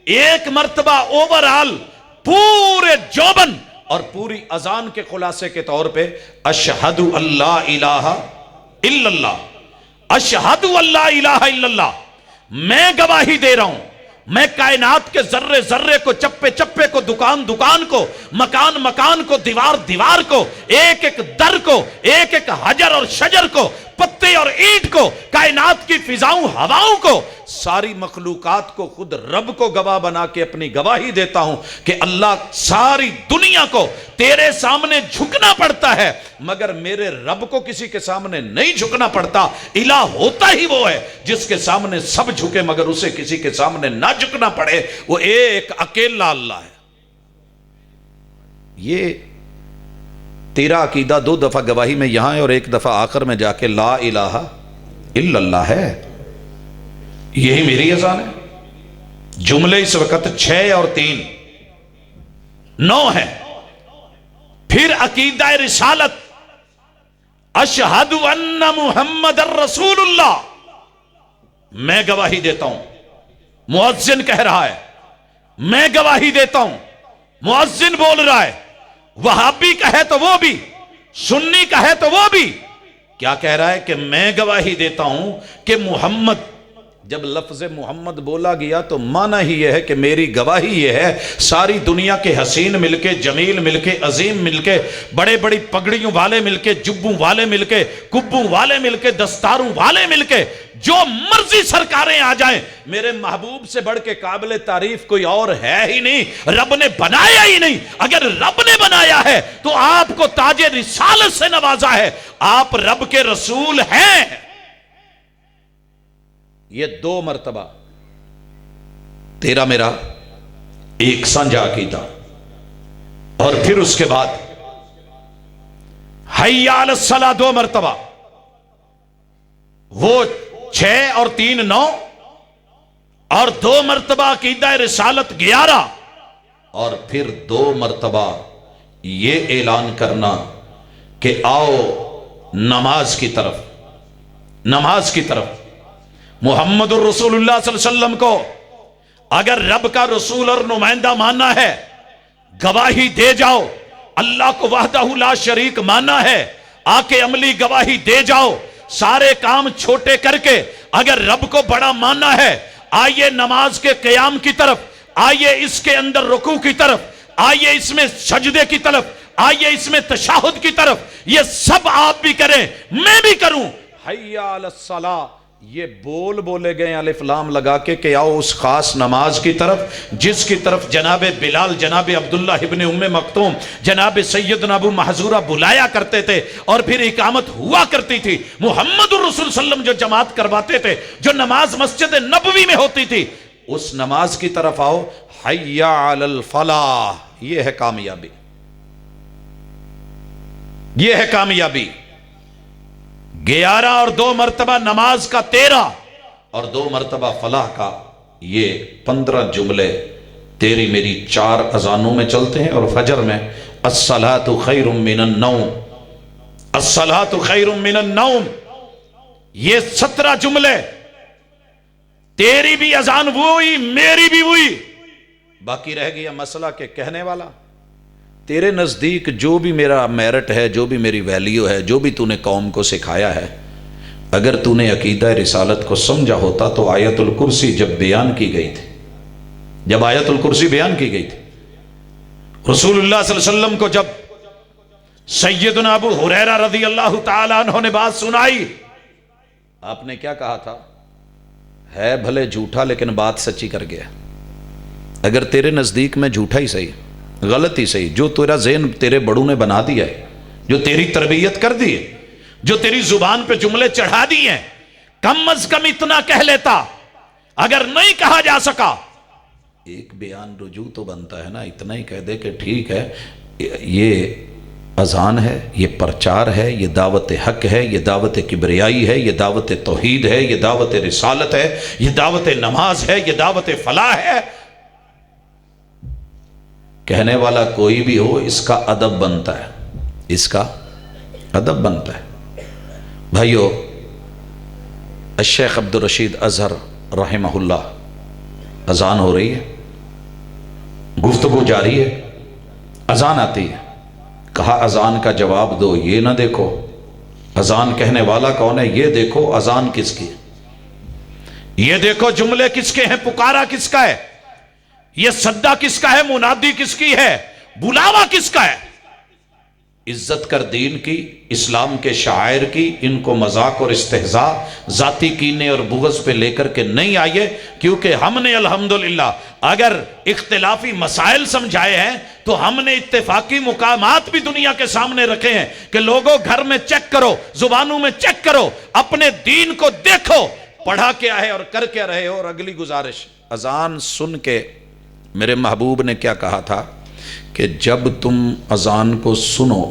B: 1 مرتبہ اوورال پورے جوبن اور پوری اذان کے خلاصے کے طور پہ اشہد اللہ الہ الا اللہ، اشہد اللہ الہ الا اللہ، میں گواہی دے رہا ہوں، میں کائنات کے ذرے ذرے کو، چپے چپے کو، دکان دکان کو، مکان مکان کو، دیوار دیوار کو، ایک ایک در کو، ایک ایک حجر اور شجر کو، پتے اور اینٹ کو، کائنات کی فضاؤں ہواؤں کو، ساری مخلوقات کو خود رب کو گواہ بنا کے اپنی گواہی دیتا ہوں کہ اللہ ساری دنیا کو تیرے سامنے جھکنا پڑتا ہے، مگر میرے رب کو کسی کے سامنے نہیں جھکنا پڑتا۔ الہ ہوتا ہی وہ ہے جس کے سامنے سب جھکے مگر اسے کسی کے سامنے نہ جھکنا پڑے، وہ ایک اکیلا اللہ ہے۔ یہ تیرا عقیدہ 2 دفعہ گواہی میں یہاں ہے اور 1 دفعہ آخر میں جا کے لا الہ الا اللہ ہے، یہی میری اذان ہے۔ جملے اس وقت 6 اور 3 9 ہیں۔ پھر عقیدہ رسالت، اشہد ان محمد الرسول اللہ، میں گواہی دیتا ہوں، مؤذن کہہ رہا ہے، میں گواہی دیتا ہوں، مؤذن بول رہا ہے، وہابی کہے تو وہ بھی، سنی کہے تو وہ بھی، کیا کہہ رہا ہے کہ میں گواہی دیتا ہوں کہ محمد، جب لفظ محمد بولا گیا تو معنی ہی یہ ہے کہ میری گواہی یہ ہے، ساری دنیا کے حسین مل کے، جمیل مل کے، عظیم مل کے، بڑے بڑی پگڑیوں والے مل کے، جبوں والے مل کے، کبوں والے مل کے، دستاروں والے مل کے، جو مرضی سرکاریں آ جائیں، میرے محبوب سے بڑھ کے قابل تعریف کوئی اور ہے ہی نہیں، رب نے بنایا ہی نہیں۔ اگر رب نے بنایا ہے تو آپ کو تاج رسالت سے نوازا ہے، آپ رب کے رسول ہیں۔ یہ 2 مرتبہ تیرا میرا ایک سانجھا عقیدہ، اور پھر اس کے بعد حی علی الصلاۃ 2 مرتبہ، وہ 6 اور 3 9، اور 2 مرتبہ عقیدہ رسالت 11، اور پھر 2 مرتبہ یہ اعلان کرنا کہ آؤ نماز کی طرف، نماز کی طرف۔ محمد الرسول اللہ صلی اللہ علیہ وسلم کو اگر رب کا رسول اور نمائندہ ماننا ہے، گواہی دے جاؤ۔ اللہ کو وحدہ لا شریک ماننا ہے، آ کے عملی گواہی دے جاؤ۔ سارے کام چھوٹے کر کے اگر رب کو بڑا ماننا ہے، آئیے نماز کے قیام کی طرف، آئیے اس کے اندر رکوع کی طرف، آئیے اس میں سجدے کی طرف، آئیے اس میں تشہد کی طرف، یہ سب آپ بھی کریں، میں بھی کروں۔ حی علی الصلاۃ، یہ بولے گئے الف لام لگا کے کہ آؤ اس خاص نماز کی طرف جس کی طرف جناب بلال، جناب عبداللہ ابن ام مکتوم، جناب سیدنا ابو محذورہ بلایا کرتے تھے، اور پھر اقامت ہوا کرتی تھی۔ محمد الرسول صلی اللہ علیہ وسلم جو جماعت کرواتے تھے، جو نماز مسجد نبوی میں ہوتی تھی، اس نماز کی طرف آؤ۔ حی علی الفلاح، یہ ہے کامیابی، یہ ہے کامیابی۔ 11 اور 2 مرتبہ نماز کا 13 اور 2 مرتبہ فلاح کا، یہ 15 جملے تیری میری 4 اذانوں میں چلتے ہیں، اور فجر میں الصلاۃ خیر من النوم، الصلاۃ خیر من النوم، یہ 17 جملے، تیری بھی اذان وہی، میری بھی وہی۔ باقی رہ گیا مسئلہ کہ کہنے والا، تیرے نزدیک جو بھی میرا میرٹ ہے، جو بھی میری ویلیو ہے، جو بھی تو نے قوم کو سکھایا ہے، اگر تو نے عقیدہ رسالت کو سمجھا ہوتا تو آیت الکرسی جب بیان کی گئی تھی، جب آیت الکرسی بیان کی گئی تھی، رسول اللہ صلی اللہ علیہ وسلم کو جب سیدنا ابو ہریرہ رضی اللہ تعالیٰ عنہ نے بات سنائی، آپ نے کیا کہا تھا؟ ہے بھلے جھوٹا لیکن بات سچی کر گیا۔ اگر تیرے نزدیک میں جھوٹا ہی صحیح، غلط ہی صحیح، جو تیرا ذہن تیرے بڑوں نے بنا دیا ہے، جو تیری تربیت کر دی ہے، جو تیری زبان پہ جملے چڑھا دی ہیں، کم از کم اتنا کہہ لیتا۔ اگر نہیں کہا جا سکا، ایک بیان رجوع تو بنتا ہے نا، اتنا ہی کہہ دے کہ ٹھیک ہے، یہ اذان ہے، یہ پرچار ہے، یہ دعوت حق ہے، یہ دعوت کبریائی ہے، یہ دعوت توحید ہے، یہ دعوت رسالت ہے، یہ دعوت نماز ہے، یہ دعوت فلاح ہے۔ کہنے والا کوئی بھی ہو، اس کا ادب بنتا ہے، اس کا ادب بنتا ہے۔ بھائیو، الشیخ عبدالرشید اظہر رحمہ اللہ، اذان ہو رہی ہے، گفتگو جاری ہے، اذان آتی ہے، کہا اذان کا جواب دو، یہ نہ دیکھو اذان کہنے والا کون ہے، یہ دیکھو اذان کس کی ہے، یہ دیکھو جملے کس کے ہیں، پکارا کس کا ہے، یہ صدا کس کا ہے، منادی کس کی ہے، بلاوا کس کا ہے۔ عزت کر دین کی، اسلام کے شاعر کی، ان کو مذاق اور استہزاء، ذاتی کینے اور بغض پہ لے کر کے نہیں آئیے، کیونکہ ہم نے الحمدللہ اگر اختلافی مسائل سمجھائے ہیں تو ہم نے اتفاقی مقامات بھی دنیا کے سامنے رکھے ہیں کہ لوگوں گھر میں چیک کرو، زبانوں میں چیک کرو، اپنے دین کو دیکھو، پڑھا کیا ہے اور کر کیا رہے ہو۔ اور اگلی گزارش، اذان سن کے میرے محبوب نے کیا کہا تھا کہ جب تم اذان کو سنو،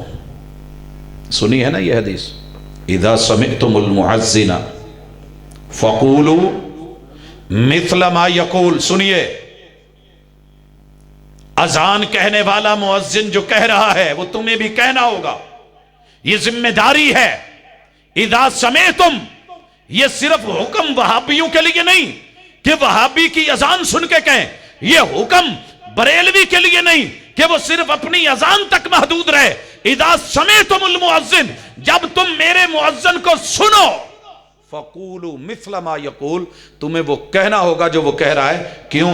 B: سنی ہے نا یہ حدیث، اذا سمعتم المؤذن فقولوا مثل ما یقول، سنیے، اذان کہنے والا مؤذن جو کہہ رہا ہے وہ تمہیں بھی کہنا ہوگا، یہ ذمہ داری ہے۔ اذا سمعتم، یہ صرف حکم وہابیوں کے لیے نہیں کہ وہابی کی اذان سن کے کہیں، یہ حکم بریلوی کے لیے نہیں کہ وہ صرف اپنی اذان تک محدود رہے۔ اذا سمعتم المؤذن، جب تم میرے مؤذن کو سنو، فقولوا مثل ما یقول، تمہیں وہ کہنا ہوگا جو وہ کہہ رہا ہے۔ کیوں؟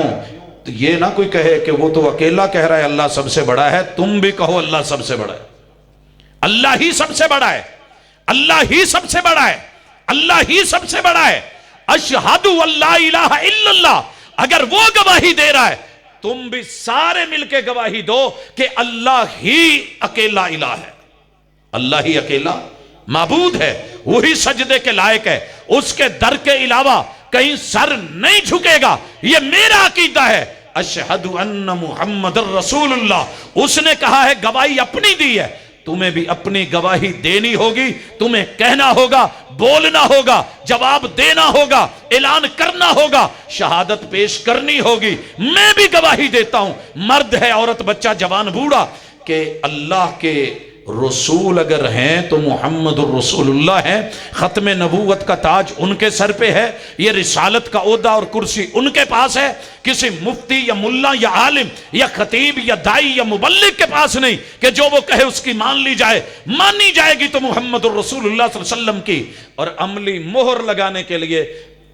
B: یہ نہ کوئی کہے کہ وہ تو اکیلا کہہ رہا ہے اللہ سب سے بڑا ہے، تم بھی کہو اللہ سب سے بڑا ہے، اللہ ہی سب سے بڑا ہے، اللہ ہی سب سے بڑا ہے، اللہ ہی سب سے بڑا ہے۔ اشہد ان لا الہ الا اللہ، اگر وہ گواہی دے رہا ہے، تم بھی سارے مل کے گواہی دو کہ اللہ ہی اکیلا الہ ہے، اللہ ہی اکیلا معبود ہے، وہی سجدے کے لائق ہے، اس کے در کے علاوہ کہیں سر نہیں جھکے گا، یہ میرا عقیدہ ہے۔ اشہد ان محمد الرسول اللہ، اس نے کہا ہے، گواہی اپنی دی ہے، تمہیں بھی اپنی گواہی دینی ہوگی، تمہیں کہنا ہوگا، بولنا ہوگا، جواب دینا ہوگا، اعلان کرنا ہوگا، شہادت پیش کرنی ہوگی۔ میں بھی گواہی دیتا ہوں، مرد ہے، عورت، بچہ، جوان، بوڑھا، کہ اللہ کے رسول اگر ہیں تو محمد الرسول اللہ ہیں، ختم نبوت کا تاج ان کے سر پہ ہے، یہ رسالت کا عہدہ اور کرسی ان کے پاس ہے، کسی مفتی یا ملا یا عالم یا خطیب یا دائی یا مبلغ کے پاس نہیں کہ جو وہ کہے اس کی مان لی جائے، مانی جائے گی تو محمد الرسول اللہ صلی اللہ علیہ وسلم کی۔ اور عملی مہر لگانے کے لیے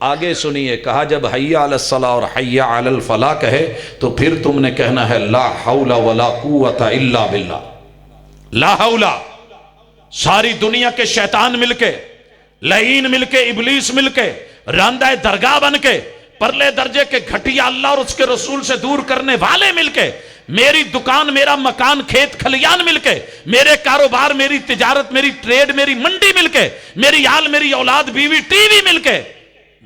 B: آگے سنیے، کہا جب حی علی الصلاۃ اور حی علی الفلاح کہے تو پھر تم نے کہنا ہے لا حول ولا قوت الا باللہ. لا حول، ساری دنیا کے شیطان مل کے، لعین مل کے، ابلیس مل کے، راندہ درگاہ بن کے، پرلے درجے کے گھٹیا اللہ اور اس کے رسول سے دور کرنے والے مل کے، میری دکان، میرا مکان، کھیت کھلیان مل کے، میرے کاروبار، میری تجارت، میری ٹریڈ، میری منڈی مل کے، میری آل، میری اولاد، بیوی، ٹی وی مل کے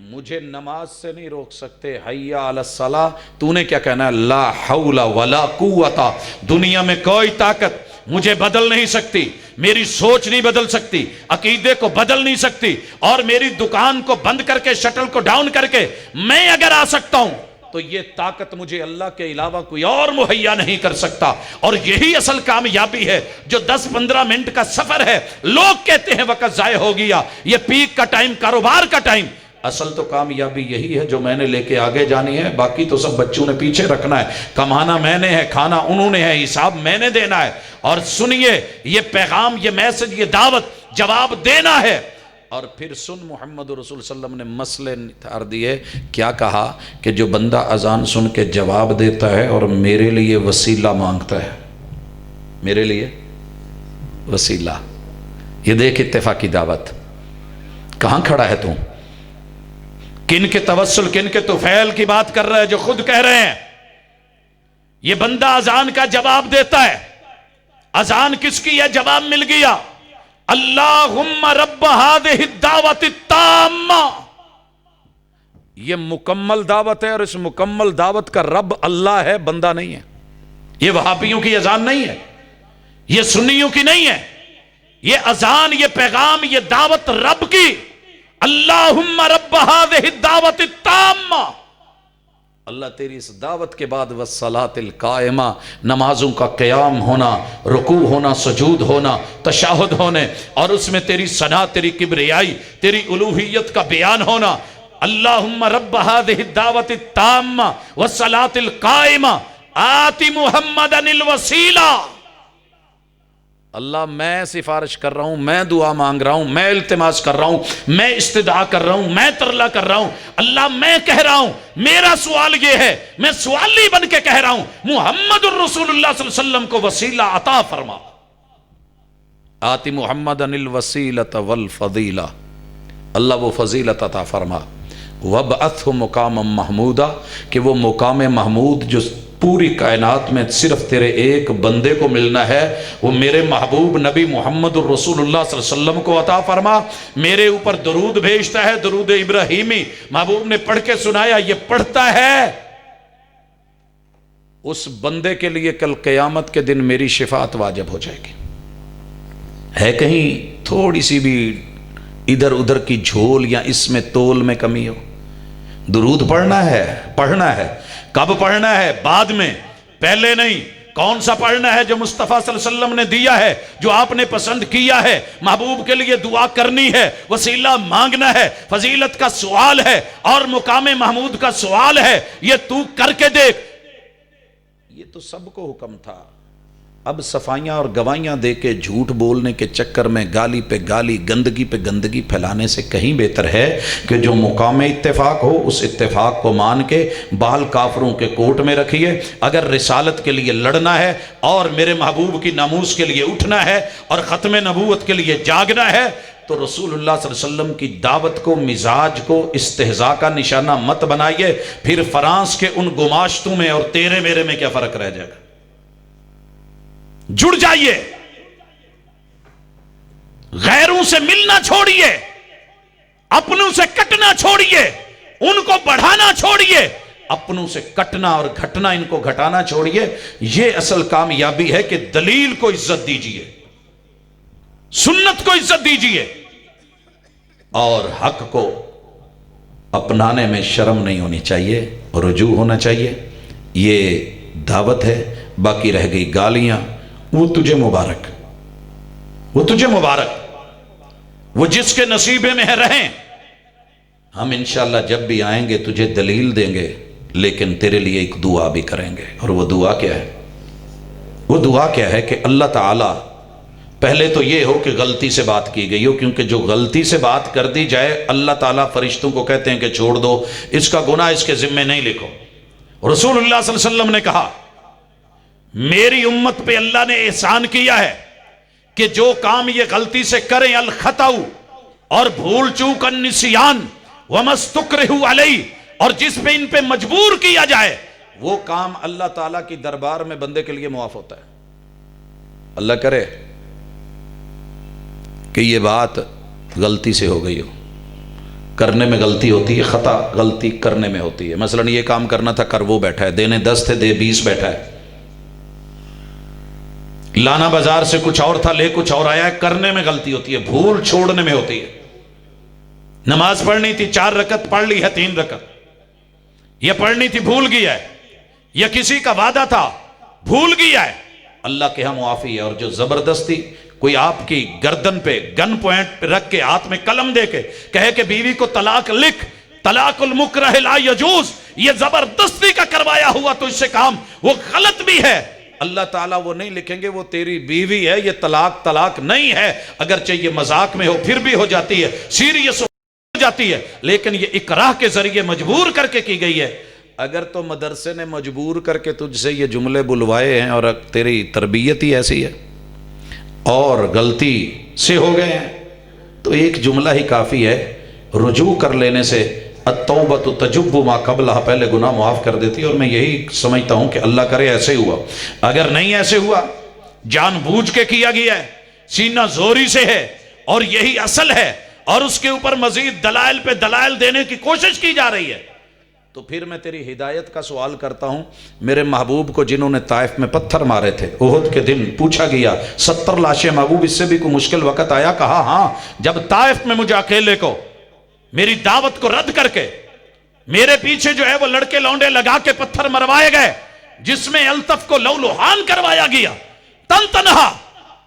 B: مجھے نماز سے نہیں روک سکتے. حی علی الصلاۃ، تو نے کیا کہنا ہے؟ لا حول ولا قوت، دنیا میں کوئی طاقت مجھے بدل نہیں سکتی، میری سوچ نہیں بدل سکتی، عقیدے کو بدل نہیں سکتی، اور میری دکان کو بند کر کے، شٹل کو ڈاؤن کر کے میں اگر آ سکتا ہوں تو یہ طاقت مجھے اللہ کے علاوہ کوئی اور مہیا نہیں کر سکتا. اور یہی اصل کامیابی ہے جو 10-15 منٹ کا سفر ہے. لوگ کہتے ہیں وقت ضائع ہو گیا، یہ پیک کا ٹائم، کاروبار کا ٹائم. اصل تو کامیابی یہی ہے جو میں نے لے کے آگے جانی ہے، باقی تو سب بچوں نے پیچھے رکھنا ہے. کمانا میں نے ہے، کھانا انہوں نے ہے، حساب میں نے دینا ہے. اور سنیے، یہ پیغام، یہ میسج، یہ دعوت جواب دینا ہے. اور پھر سن، محمد رسول صلی اللہ علیہ وسلم نے مسئلے نتار دیے. کیا کہا کہ جو بندہ اذان سن کے جواب دیتا ہے اور میرے لیے وسیلہ مانگتا ہے، میرے لیے وسیلہ، یہ دیکھ اتفاقی دعوت. کہاں کھڑا ہے تو؟ کن کے توسل، کن کے طفیل کی بات کر رہا ہے جو خود کہہ رہے ہیں یہ بندہ اذان کا جواب دیتا ہے. اذان کس کی ہے؟ جواب مل گیا. اللہم رب ہذہ الدعوت التامہ، یہ مکمل دعوت ہے، اور اس مکمل دعوت کا رب اللہ ہے، بندہ نہیں ہے. یہ وہابیوں کی اذان نہیں ہے، یہ سنیوں کی نہیں ہے. یہ اذان، یہ پیغام، یہ دعوت رب کی. اللہم رب ہذہ الدعوت التامہ، اللہ تیری اس دعوت کے بعد والصلاۃ القائمہ، نمازوں کا قیام ہونا، رکوع ہونا، سجود ہونا، تشہد ہونے، اور اس میں تیری ثنا، تیری کبریائی، تیری الوہیت کا بیان ہونا. اللہم رب ہذہ الدعوت التامہ والصلاۃ القائمہ آتی محمدا الوسیلہ. اللہ میں سفارش کر رہا ہوں، میں دعا مانگ رہا ہوں، میں التماس کر رہا ہوں، میں استدعا کر رہا ہوں، میں ترلا کر رہا ہوں. اللہ میں کہہ رہا ہوں، میرا سوال یہ ہے، میں سوالی بن کے کہہ رہا ہوں، محمد الرسول اللہ صلی اللہ علیہ وسلم کو وسیلہ عطا فرما. آتی محمد الوسیلۃ والفضیلہ، اللہ وہ فضیلت عطا فرما. وابعثہ مقاما محمودا، کہ وہ مقام محمود جو پوری کائنات میں صرف تیرے ایک بندے کو ملنا ہے، وہ میرے محبوب نبی محمد الرسول اللہ صلی اللہ علیہ وسلم کو عطا فرما. میرے اوپر درود بھیجتا ہے، درود ابراہیمی، محبوب نے پڑھ کے سنایا، یہ پڑھتا ہے. اس بندے کے لیے کل قیامت کے دن میری شفاعت واجب ہو جائے گی. ہے کہیں تھوڑی سی بھی ادھر ادھر کی جھول یا اس میں تول میں کمی ہو؟ درود پڑھنا ہے. کب پڑھنا ہے؟ بعد میں، پہلے نہیں. کون سا پڑھنا ہے؟ جو مصطفیٰ صلی اللہ علیہ وسلم نے دیا ہے، جو آپ نے پسند کیا ہے. محبوب کے لیے دعا کرنی ہے، وسیلہ مانگنا ہے، فضیلت کا سوال ہے، اور مقام محمود کا سوال ہے. یہ تو کر کے دیکھ. یہ تو سب کو حکم تھا. اب صفائیاں اور گواہیاں دے کے جھوٹ بولنے کے چکر میں گالی پہ گالی، گندگی پہ گندگی پھیلانے سے کہیں بہتر ہے کہ جو مقام اتفاق ہو اس اتفاق کو مان کے بال کافروں کے کوٹ میں رکھیے. اگر رسالت کے لیے لڑنا ہے اور میرے محبوب کی ناموس کے لیے اٹھنا ہے اور ختم نبوت کے لیے جاگنا ہے تو رسول اللہ صلی اللہ علیہ وسلم کی دعوت کو، مزاج کو استہزاء کا نشانہ مت بنائیے. پھر فرانس کے ان گماشتوں میں اور تیرے میرے میں کیا فرق رہ جائے گا؟ جڑ جائیے، غیروں سے ملنا چھوڑیے، اپنوں سے کٹنا چھوڑیے، ان کو بڑھانا چھوڑیے، اپنوں سے کٹنا اور گھٹنا، ان کو گھٹانا چھوڑیے. یہ اصل کامیابی ہے کہ دلیل کو عزت دیجیے، سنت کو عزت دیجیے، اور حق کو اپنانے میں شرم نہیں ہونی چاہیے، رجوع ہونا چاہیے. یہ دعوت ہے. باقی رہ گئی گالیاں، وہ تجھے مبارک، وہ تجھے مبارک، وہ جس کے نصیبے میں ہے رہیں. ہم انشاءاللہ جب بھی آئیں گے تجھے دلیل دیں گے، لیکن تیرے لیے ایک دعا بھی کریں گے. اور وہ دعا کیا ہے؟ وہ دعا کیا ہے کہ اللہ تعالی پہلے تو یہ ہو کہ غلطی سے بات کی گئی ہو، کیونکہ جو غلطی سے بات کر دی جائے اللہ تعالیٰ فرشتوں کو کہتے ہیں کہ چھوڑ دو، اس کا گناہ اس کے ذمے نہیں لکھو۔ رسول اللہ صلی اللہ علیہ وسلم نے کہا میری امت پہ اللہ نے احسان کیا ہے کہ جو کام یہ غلطی سے کریں، الخطأ، اور بھول چوک، النسیان وما استکرہوا علیہ، اور جس پہ ان پہ مجبور کیا جائے، وہ کام اللہ تعالیٰ کی دربار میں بندے کے لیے معاف ہوتا ہے۔ اللہ کرے کہ یہ بات غلطی سے ہو گئی ہو، کرنے میں غلطی ہوتی ہے، خطا غلطی کرنے میں ہوتی ہے۔ مثلا یہ کام کرنا تھا، کر وہ بیٹھا ہے، دینے 10 تھے دے 20 بیٹھا ہے، لانا بازار سے کچھ اور تھا لے کچھ اور آیا ہے، کرنے میں غلطی ہوتی ہے، بھول چھوڑنے میں ہوتی ہے۔ نماز پڑھنی تھی 4 رکعت، پڑھ لی ہے 3 رکعت، یہ پڑھنی تھی بھول گیا ہے، یا کسی کا وعدہ تھا بھول گیا ہے، اللہ کے ہاں معافی ہے۔ اور جو زبردستی کوئی آپ کی گردن پہ گن پوائنٹ پہ رکھ کے ہاتھ میں قلم دے کے کہے کہ بیوی کو طلاق لکھ، طلاق المکرہ لا یجوز، یہ زبردستی کا کروایا ہوا تو اس سے کام وہ غلط بھی ہے، اللہ تعالیٰ وہ نہیں لکھیں گے وہ تیری بیوی ہے، یہ طلاق نہیں ہے، اگرچہ یہ مذاق میں ہو پھر بھی ہو جاتی ہے، سیریس ہو جاتی ہے، لیکن یہ اکراہ کے ذریعے مجبور کر کے کی گئی ہے۔ اگر تو مدرسے نے مجبور کر کے تجھ سے یہ جملے بلوائے ہیں اور تیری تربیت ہی ایسی ہے اور غلطی سے ہو گئے ہیں، تو ایک جملہ ہی کافی ہے، رجوع کر لینے سے التوبۃ تجب ما قبلھا، پہلے گناہ معاف کر دیتی ہے۔ اور میں یہی سمجھتا ہوں کہ اللہ کرے ایسے ہوا، اگر نہیں ایسے ہوا، جان بوجھ کے کیا گیا ہے، سینہ زوری سے ہے اور یہی اصل ہے، اور اس کے اوپر مزید دلائل پہ دلائل دینے کی کوشش کی جا رہی ہے، تو پھر میں تیری ہدایت کا سوال کرتا ہوں۔ میرے محبوب کو جنہوں نے طائف میں پتھر مارے تھے، احد کے دن پوچھا گیا 70 لاشیں محبوب، اس سے بھی کوئی مشکل وقت آیا؟ کہا ہاں، جب طائف میں مجھے اکیلے کو میری دعوت کو رد کر کے میرے پیچھے جو ہے وہ لڑکے لونڈے لگا کے پتھر مروائے گئے، جس میں الطف کو لولوحان کروایا گیا، تن تنہا،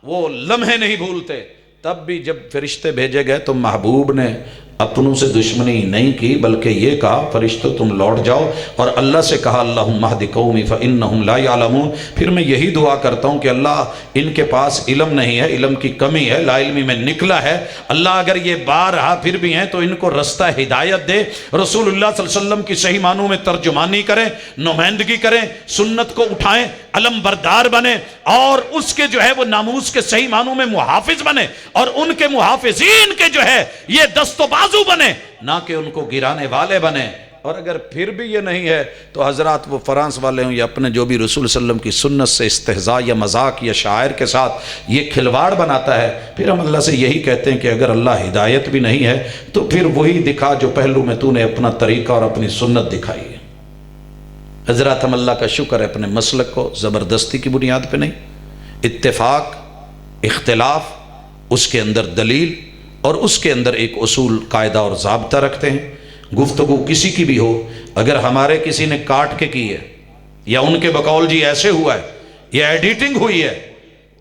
B: وہ لمحے نہیں بھولتے۔ تب بھی جب فرشتے بھیجے گئے تو محبوب نے اپنوں سے دشمنی نہیں کی، بلکہ یہ کہا فرشتوں تم لوٹ جاؤ، اور اللہ سے کہا اللہم اہد قومی فانہم لا یعلمون۔ پھر میں یہی دعا کرتا ہوں کہ اللہ ان کے پاس علم نہیں ہے، علم کی کمی ہے، لا علمی میں نکلا ہے، اللہ اگر یہ بارہا پھر بھی ہیں تو ان کو رستہ ہدایت دے، رسول اللہ صلی اللہ علیہ وسلم کی صحیح معنوں میں ترجمانی کریں، نمائندگی کریں، سنت کو اٹھائیں، علم بردار بنے، اور اس کے جو ہے وہ ناموس کے صحیح معنوں میں محافظ بنے، اور ان کے محافظین کے جو ہے یہ دست و بازو بنے، نہ کہ ان کو گرانے والے بنے۔ اور اگر پھر بھی یہ نہیں ہے تو حضرات وہ فرانس والے ہوں یا اپنے جو بھی رسول صلی اللہ علیہ وسلم کی سنت سے استہزاء یا مذاق یا شاعر کے ساتھ یہ کھلواڑ بناتا ہے، پھر ہم اللہ سے یہی کہتے ہیں کہ اگر اللہ ہدایت بھی نہیں ہے تو پھر وہی دکھا جو پہلو میں تو نے اپنا طریقہ اور اپنی سنت دکھائی ہے۔ حضرات ہم اللہ کا شکر ہے اپنے مسلک کو زبردستی کی بنیاد پہ نہیں، اتفاق، اختلاف، اس کے اندر دلیل اور اس کے اندر ایک اصول، قاعدہ اور ضابطہ رکھتے ہیں۔ گفتگو کسی کی بھی ہو، اگر ہمارے کسی نے کاٹ کے کی ہے یا ان کے بقول جی ایسے ہوا ہے یا ایڈیٹنگ ہوئی ہے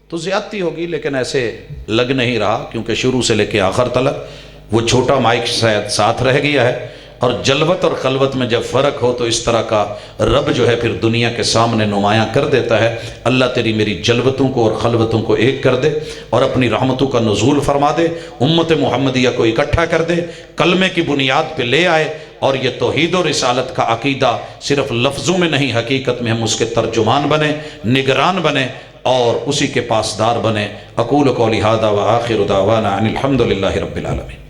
B: تو زیادتی ہوگی، لیکن ایسے لگ نہیں رہا، کیونکہ شروع سے لے کے آخر تلک وہ چھوٹا مائک شاید ساتھ رہ گیا ہے، اور جلوت اور خلوت میں جب فرق ہو تو اس طرح کا رب جو ہے پھر دنیا کے سامنے نمایاں کر دیتا ہے۔ اللہ تیری میری جلوتوں کو اور خلوتوں کو ایک کر دے اور اپنی رحمتوں کا نزول فرما دے، امت محمدیہ کو اکٹھا کر دے، کلمے کی بنیاد پہ لے آئے، اور یہ توحید و رسالت کا عقیدہ صرف لفظوں میں نہیں، حقیقت میں ہم اس کے ترجمان بنے، نگران بنے اور اسی کے پاسدار بنے۔ اقول قولی ھذا وآخر دعوانا ان الحمد للہ رب العالمین۔